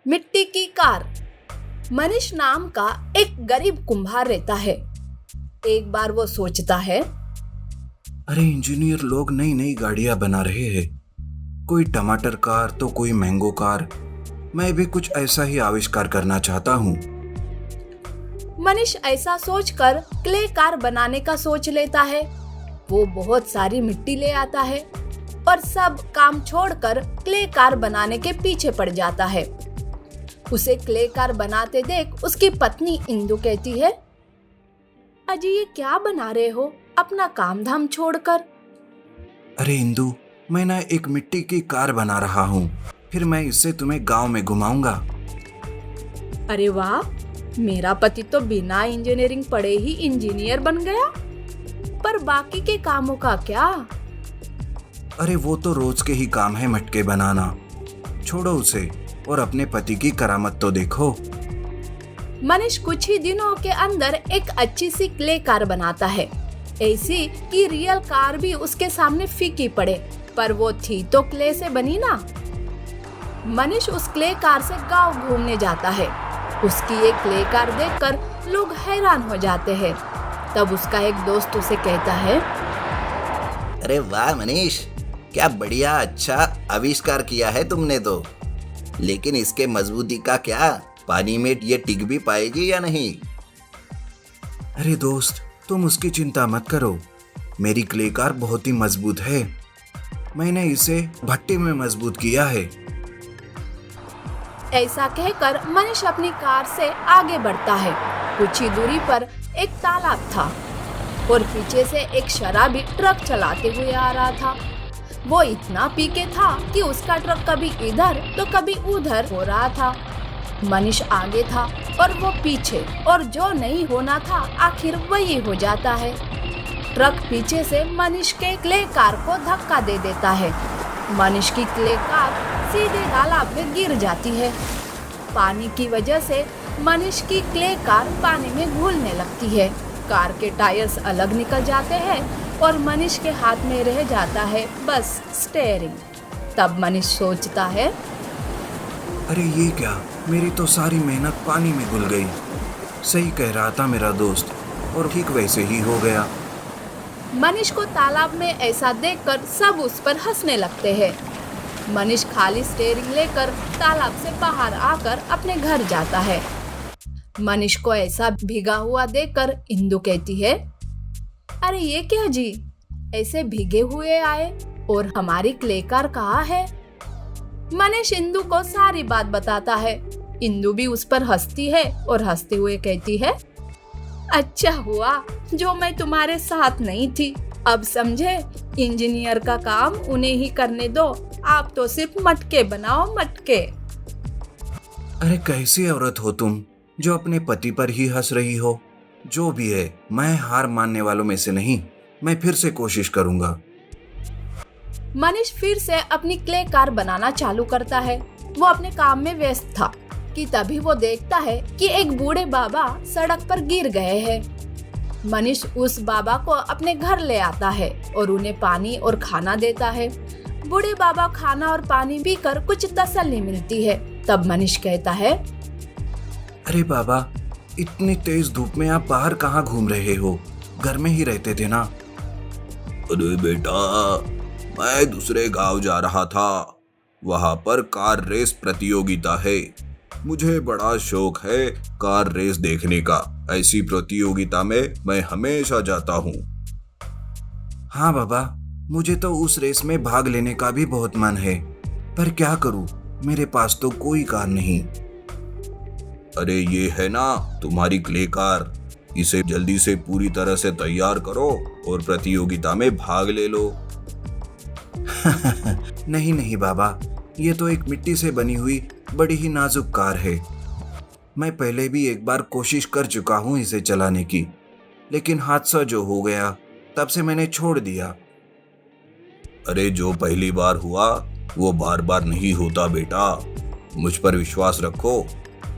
मिट्टी की कार। मनीष नाम का एक गरीब कुम्हार रहता है। एक बार वो सोचता है, अरे इंजीनियर लोग नई नई गाड़ियां बना रहे हैं, कोई टमाटर कार तो कोई मैंगो कार। मैं भी कुछ ऐसा ही आविष्कार करना चाहता हूँ। मनीष ऐसा सोचकर क्ले कार बनाने का सोच लेता है। वो बहुत सारी मिट्टी ले आता है और सब काम छोड़कर क्ले कार बनाने के पीछे पड़ जाता है। उसे क्ले कार बनाते देख उसकी पत्नी इंदु कहती है, अजी ये क्या बना रहे हो अपना काम धाम छोड़कर? अरे इंदु, मैं ना एक मिट्टी की कार बना रहा हूँ, फिर मैं इससे तुम्हें गांव में घुमाऊंगा। अरे वाह, मेरा पति तो बिना इंजीनियरिंग पढ़े ही इंजीनियर बन गया। पर बाकी के कामों का क्या? अरे वो तो रोज के ही काम है मटके बनाना, छोड़ो उसे और अपने पति की करामत तो देखो। मनीष कुछ ही दिनों के अंदर एक अच्छी सी क्ले कार बनाता है, ऐसी कि रियल कार भी उसके सामने फीकी पड़े, पर वो थी तो क्ले से बनी ना। मनीष उस क्ले कार से गांव घूमने जाता है। उसकी ये क्ले कार देखकर लोग हैरान हो जाते हैं। तब उसका एक दोस्त उसे कहता है, अरे वाह मनीष, क्या बढ़िया अच्छा आविष्कार किया है तुमने तो। लेकिन इसके मजबूती का क्या, पानी में ये टिक भी पाएगी या नहीं? अरे दोस्त, तुम उसकी चिंता मत करो, मेरी क्ले कार बहुत ही मजबूत है। मैंने इसे भट्टी में मजबूत किया है। ऐसा कहकर मनीष अपनी कार से आगे बढ़ता है। कुछ ही दूरी पर एक तालाब था और पीछे से एक शराबी ट्रक चलाते हुए आ रहा था। वो इतना पीके था कि उसका ट्रक कभी इधर तो कभी उधर हो रहा था। मनीष आगे था और वो पीछे, और जो नहीं होना था आखिर वही हो जाता है। ट्रक पीछे से मनीष के क्ले कार को धक्का दे देता है। मनीष की क्ले कार सीधे तालाब में गिर जाती है। पानी की वजह से मनीष की क्ले कार पानी में घुलने लगती है। कार के टायर्स अलग निकल जाते हैं और मनीष के हाथ में रह जाता है बस स्टीयरिंग। तब मनीष सोचता है, अरे ये क्या, मेरी तो सारी मेहनत पानी में घुल गई। सही कह रहा था मेरा दोस्त, और ठीक वैसे ही हो गया। मनीष को तालाब में ऐसा देखकर सब उस पर हंसने लगते हैं। मनीष खाली स्टीयरिंग लेकर तालाब से बाहर आकर अपने घर जाता है। मनीष को ऐसा भीगा हुआ देखकर इंदु कहती है, अरे ये क्या जी, ऐसे भीगे हुए आए, और हमारी क्ले कार कहाँ है? मनीष इंदु को सारी बात बताता है। इंदु भी उस पर हंसती है और हंसते हुए कहती है, अच्छा हुआ जो मैं तुम्हारे साथ नहीं थी। अब समझे, इंजीनियर का काम उन्हें ही करने दो, आप तो सिर्फ मटके बनाओ, मटके। अरे कैसी औरत हो तुम, जो अपने पति पर ही हंस रही हो। जो भी है, मैं हार मानने वालों में से नहीं, मैं फिर से कोशिश करूंगा। मनीष फिर से अपनी क्ले कार बनाना चालू करता है। वो अपने काम में व्यस्त था कि तभी वो देखता है कि एक बूढ़े बाबा सड़क पर गिर गए हैं। मनीष उस बाबा को अपने घर ले आता है और उन्हें पानी और खाना देता है। बूढ़े बाबा खाना और पानी पीकर कुछ तसल्ली मिलती है। तब मनीष कहता है, अरे बाबा, इतनी तेज धूप में आप बाहर कहाँ घूम रहे हो, घर में ही रहते थे ना। अरे बेटा, मैं दूसरे गांव जा रहा था, वहां पर कार रेस प्रतियोगिता है। मुझे बड़ा शौक है कार रेस देखने का। ऐसी प्रतियोगिता में मैं हमेशा जाता हूँ। हाँ बाबा, मुझे तो उस रेस में भाग लेने का भी बहुत मन है, पर क्या करूँ, मेरे पास तो कोई कार नहीं। अरे ये है ना तुम्हारी क्ले कार, इसे जल्दी से पूरी तरह से तैयार करो और प्रतियोगिता में भाग ले लो। नहीं नहीं बाबा, ये तो एक मिट्टी से बनी हुई बड़ी ही नाजुक कार है। मैं पहले भी एक बार कोशिश कर चुका हूँ इसे चलाने की, लेकिन हादसा जो हो गया तब से मैंने छोड़ दिया। अरे जो पहली बार हुआ वो बार बार नहीं होता बेटा, मुझ पर विश्वास रखो,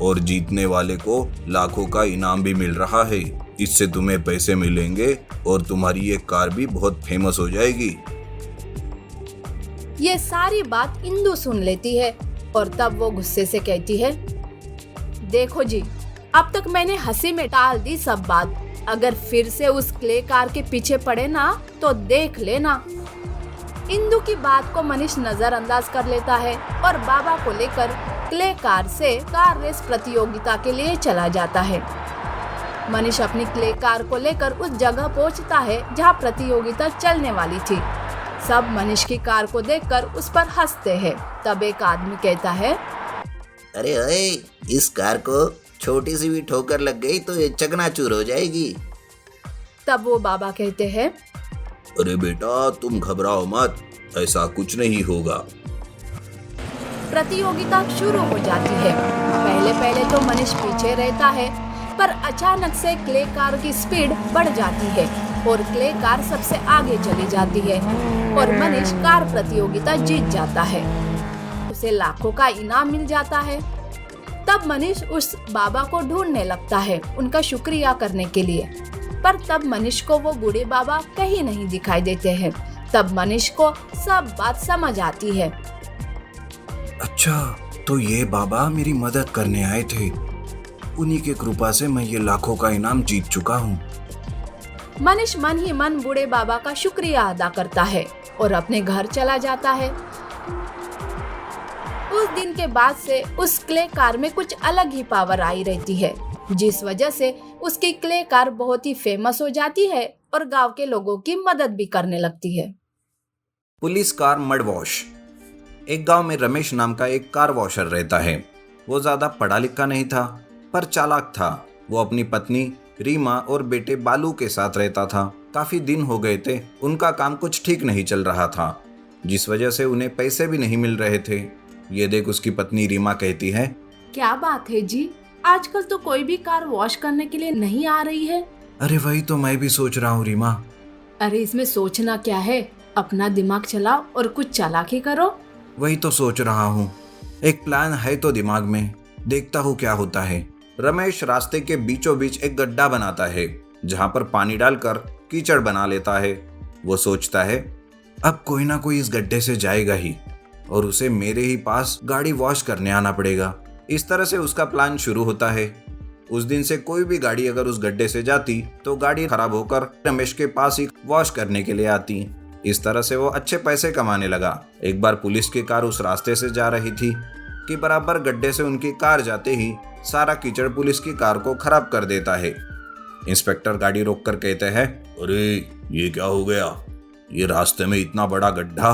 और जीतने वाले को लाखों का इनाम भी मिल रहा है। इससे तुम्हें पैसे मिलेंगे और तुम्हारी ये कार भी बहुत फेमस हो जाएगी। ये सारी बात इंदु सुन लेती है। और तब वो गुस्से से कहती है, देखो जी, अब तक मैंने हंसी में टाल दी सब बात। अगर फिर से उस क्ले कार के पीछे पड़े ना तो देख लेना। इंदु की बात को मनीष नजरअंदाज कर लेता है और बाबा को लेकर क्ले कार से कार रेस प्रतियोगिता के लिए चला जाता है। मनीष अपनी क्ले कार को लेकर उस जगह पहुंचता है जहां प्रतियोगिता चलने वाली थी। सब मनीष की कार को देखकर उस पर हंसते हैं। तब एक आदमी कहता है, अरे ओए, इस कार को छोटी सी भी ठोकर लग गई तो ये चकनाचूर हो जाएगी। तब वो बाबा कहते हैं, अरे बेटा तुम घबराओ मत, ऐसा कुछ नहीं होगा। प्रतियोगिता शुरू हो जाती है। पहले पहले तो मनीष पीछे रहता है, पर अचानक से क्ले कार की स्पीड बढ़ जाती है और क्ले कार सबसे आगे चली जाती है और मनीष कार प्रतियोगिता जीत जाता है। उसे लाखों का इनाम मिल जाता है। तब मनीष उस बाबा को ढूंढने लगता है उनका शुक्रिया करने के लिए, पर तब मनीष को वो बूढ़े बाबा कहीं नहीं दिखाई देते हैं। तब मनीष को सब बात समझ आती है। अच्छा, तो ये बाबा मेरी मदद करने आए थे। उन्हीं के कृपा से मैं ये लाखों का इनाम जीत चुका हूँ। मनीष मन ही मन बूढ़े बाबा का शुक्रिया अदा करता है और अपने घर चला जाता है। उस दिन के बाद से उस क्ले कार में कुछ अलग ही पावर आई रहती है, जिस वजह से उसकी क्ले कार बहुत ही फेमस हो जाती है और गांव के लोगों की मदद भी करने लगती है। Police car mud wash. एक गांव में रमेश नाम का एक कार वॉशर रहता है। वो ज्यादा पढ़ा लिखा नहीं था, पर चालाक था। वो अपनी पत्नी रीमा और बेटे बालू के साथ रहता था। काफी दिन हो गए थे, उनका काम कुछ ठीक नहीं चल रहा था, जिस वजह से उन्हें पैसे भी नहीं मिल रहे थे। ये देख उसकी पत्नी रीमा कहती है, क्या बात है जी, आजकल तो कोई भी कार वॉश करने के लिए नहीं आ रही है। अरे वही तो मैं भी सोच रहा हूँ रीमा। अरे इसमें सोचना क्या है, अपना दिमाग चलाओ और कुछ चालाकी करो। वही तो सोच रहा हूँ, एक प्लान है तो दिमाग में, देखता हूँ क्या होता है। रमेश रास्ते के बीचों बीच एक गड्ढा बनाता है, जहाँ पर पानी डालकर कीचड़ बना लेता है। वो सोचता है अब कोई ना कोई इस गड्ढे से जाएगा ही और उसे मेरे ही पास गाड़ी वॉश करने आना पड़ेगा। इस तरह से उसका प्लान शुरू होता है। उस दिन से कोई भी गाड़ी अगर उस गड्ढे से जाती तो गाड़ी खराब होकर रमेश के पास ही वॉश करने के लिए आती। इस तरह से वो अच्छे पैसे कमाने लगा। एक बार पुलिस की कार उस रास्ते से जा रही थी कि बराबर गड्ढे से उनकी कार जाते ही सारा कीचड़ पुलिस की कार को खराब कर देता है। इंस्पेक्टर गाड़ी रोककर कहते हैं, अरे ये क्या हो गया, ये रास्ते में इतना बड़ा गड्ढा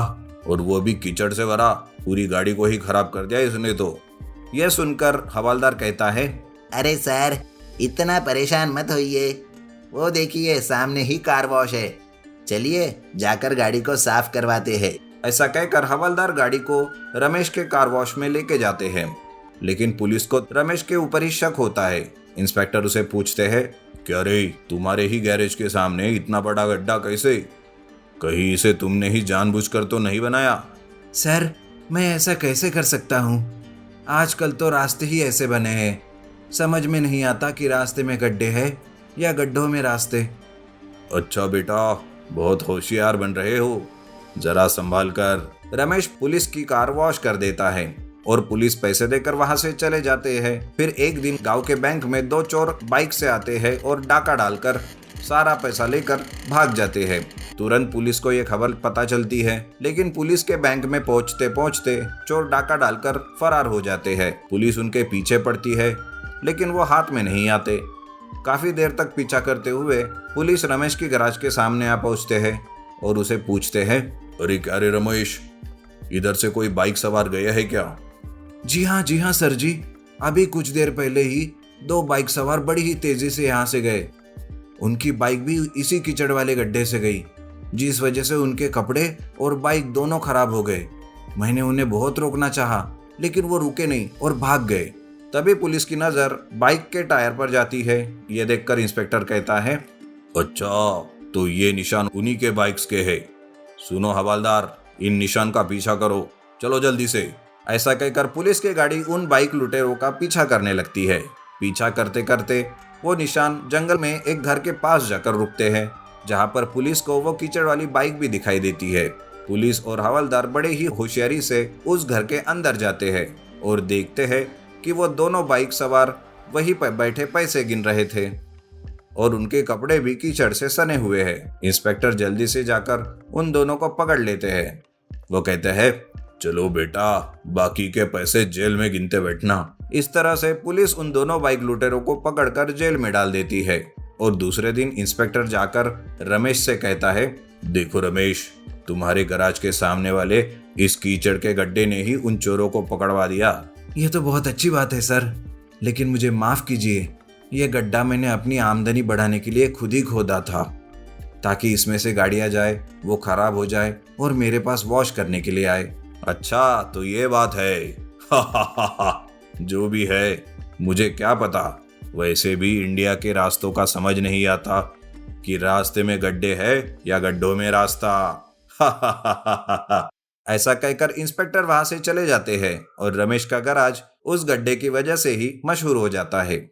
और वो भी कीचड़ से भरा, पूरी गाड़ी को ही खराब कर दिया इसने तो। यह सुनकर हवालदार कहता है, अरे सर, इतना परेशान मत होइए, वो देखिए सामने ही कार वॉश है, चलिए जाकर गाड़ी को साफ करवाते हैं। ऐसा कहकर हवलदार गाड़ी को रमेश के कार वॉश में लेके जाते हैं, लेकिन पुलिस को रमेश के ऊपर ही शक होता है। इंस्पेक्टर उसे पूछते हैं, क्या रे, तुम्हारे ही गैरेज के सामने इतना बड़ा गड्ढा कैसे, कहीं इसे तुमने ही जानबूझकर तो नहीं बनाया? सर, मैं ऐसा कैसे कर सकता हूँ, आजकल तो रास्ते ही ऐसे बने हैं, समझ में नहीं आता कि रास्ते में गड्ढे हैं या गड्ढों में रास्ते। अच्छा बेटा, बहुत होशियार बन रहे हो, जरा संभाल कर। रमेश पुलिस की कार वॉश कर देता है और पुलिस पैसे देकर वहां से चले जाते हैं। फिर एक दिन गांव के बैंक में दो चोर बाइक से आते हैं और डाका डालकर सारा पैसा लेकर भाग जाते हैं। तुरंत पुलिस को यह खबर पता चलती है, लेकिन पुलिस के बैंक में पहुंचते पहुंचते चोर डाका डालकर फरार हो जाते हैं। पुलिस उनके पीछे पड़ती है, लेकिन वो हाथ में नहीं आते। काफी देर तक पीछा करते हुए पुलिस रमेश की गैराज के सामने आ पहुंचते हैं और उसे पूछते हैं, अरे क्या रे रमेश, इधर से कोई बाइक सवार गया है क्या? जी हाँ सर जी, अभी कुछ देर पहले ही दो बाइक सवार बड़ी ही तेजी से यहाँ से गए। उनकी बाइक भी इसी कीचड़ वाले गड्ढे से गई, जिस वजह से उनके कपड़े और बाइक दोनों खराब हो गए। मैंने उन्हें बहुत रोकना चाहा, लेकिन वो रुके नहीं और भाग गए। तभी पुलिस की नजर बाइक के टायर पर जाती है। ये देखकर इंस्पेक्टर कहता है, अच्छा, तो ये निशान उन्हीं के बाइक्स के हैं। सुनो हवालदार, इन निशान का पीछा करो, चलो जल्दी से। ऐसा कहकर पुलिस की गाड़ी उन बाइक लुटेरों का पीछा करने लगती है। पीछा करते करते वो निशान जंगल में एक घर के पास जाकर रुकते हैं, जहां पर पुलिस को वो कीचड़ वाली बाइक भी दिखाई देती है। पुलिस और हवलदार बड़े ही होशियारी से उस घर के अंदर जाते हैं और देखते हैं कि वो दोनों बाइक सवार वहीं पर बैठे पैसे गिन रहे थे और उनके कपड़े भी कीचड़ से सने हुए हैं। इंस्पेक्टर जल्दी से जाकर उन दोनों को पकड़ लेते हैं। वो कहते हैं, चलो बेटा, बाकी के पैसे जेल में गिनते बैठना। इस तरह से पुलिस उन दोनों बाइक लुटेरों को पकड़कर जेल में डाल देती है। और दूसरे दिन इंस्पेक्टर जाकर रमेश से कहता है, देखो रमेश, तुम्हारे गैराज के सामने वाले इस कीचड़ के गड्ढे ने ही उन चोरों को पकड़वा दिया। ये तो बहुत अच्छी बात है सर, लेकिन मुझे माफ कीजिए, ये गड्ढा मैंने अपनी आमदनी बढ़ाने के लिए खुद ही खोदा था, ताकि इसमें से गाड़ियां जाए, वो खराब हो जाए और मेरे पास वॉश करने के लिए आए। अच्छा, तो ये बात है। जो भी है, मुझे क्या पता। वैसे भी इंडिया के रास्तों का समझ नहीं आता कि रास्ते में गड्ढे है या गड्ढों में रास्ता। ऐसा कहकर इंस्पेक्टर वहां से चले जाते हैं और रमेश का गैराज उस गड्ढे की वजह से ही मशहूर हो जाता है।